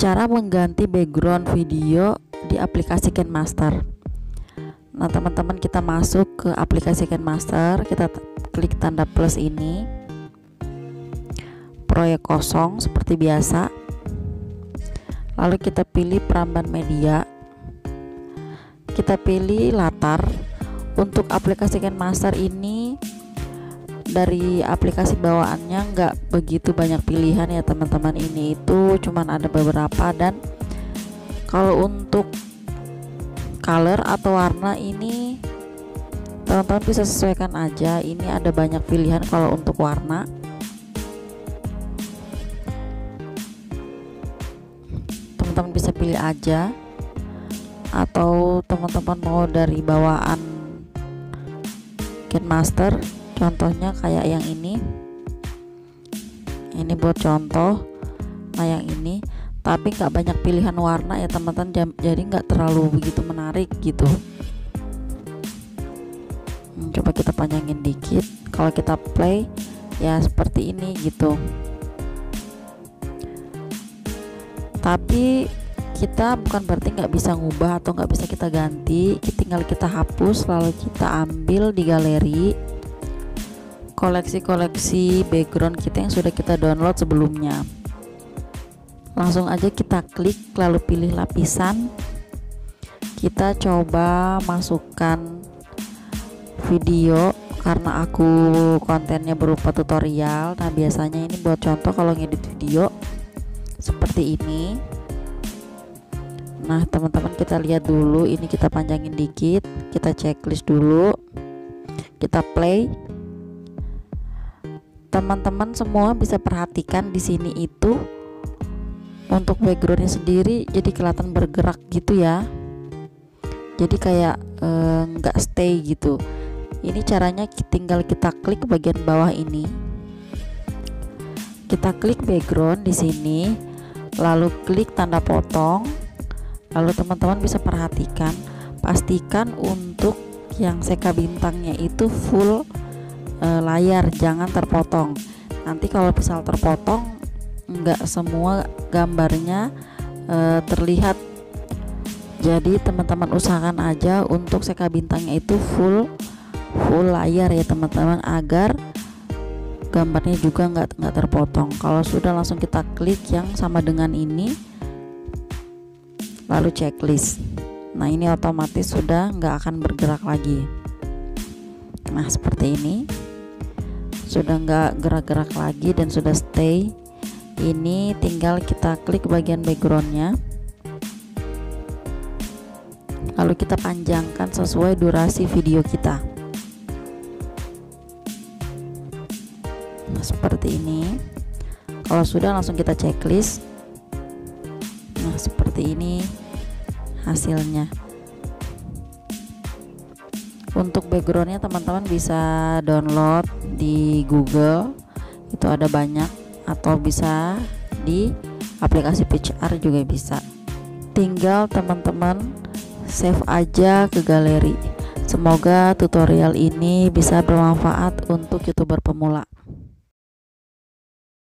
Cara mengganti background video di aplikasi KineMaster. Nah teman-teman, kita masuk ke aplikasi KineMaster, kita klik tanda plus ini, proyek kosong seperti biasa, lalu kita pilih peramban media, kita pilih latar. Untuk aplikasi KineMaster ini dari aplikasi bawaannya nggak begitu banyak pilihan ya teman-teman, ini itu cuman ada beberapa. Dan kalau untuk color atau warna ini teman-teman bisa sesuaikan aja, ini ada banyak pilihan. Kalau untuk warna teman-teman bisa pilih aja, atau teman-teman mau dari bawaan KineMaster, contohnya kayak yang ini buat contoh. Nah yang ini tapi nggak banyak pilihan warna ya teman-teman, jadi nggak terlalu begitu menarik gitu. Coba kita panjangin dikit, kalau kita play ya seperti ini gitu. Tapi kita bukan berarti nggak bisa ngubah atau nggak bisa kita ganti, tinggal kita hapus lalu kita ambil di galeri koleksi-koleksi background kita yang sudah kita download sebelumnya. Langsung aja kita klik lalu pilih lapisan, kita coba masukkan video karena aku kontennya berupa tutorial. Nah biasanya ini buat contoh kalau ngedit video seperti ini. Nah teman-teman, kita lihat dulu, ini kita panjangin dikit, kita checklist dulu, kita play. Teman-teman semua bisa perhatikan di sini itu untuk backgroundnya sendiri jadi kelihatan bergerak gitu ya, jadi kayak nggak stay gitu. Ini caranya tinggal kita klik bagian bawah ini, kita klik background di sini, lalu klik tanda potong. Lalu teman-teman bisa perhatikan, pastikan untuk yang seka bintangnya itu full layar, jangan terpotong. Nanti kalau misal terpotong nggak semua gambarnya terlihat. Jadi teman-teman usahakan aja untuk seka bintangnya itu full layar ya teman-teman, agar gambarnya juga nggak terpotong. Kalau sudah, langsung kita klik yang sama dengan ini, lalu checklist. Nah ini otomatis sudah nggak akan bergerak lagi. Nah seperti ini, sudah nggak gerak-gerak lagi dan sudah stay. Ini tinggal kita klik bagian backgroundnya, lalu kita panjangkan sesuai durasi video kita. Nah seperti ini. Kalau sudah, langsung kita checklist. Nah seperti ini hasilnya. Untuk backgroundnya teman-teman bisa download di Google, itu ada banyak, atau bisa di aplikasi PictArt juga bisa. Tinggal teman-teman save aja ke galeri. Semoga tutorial ini bisa bermanfaat untuk YouTuber pemula.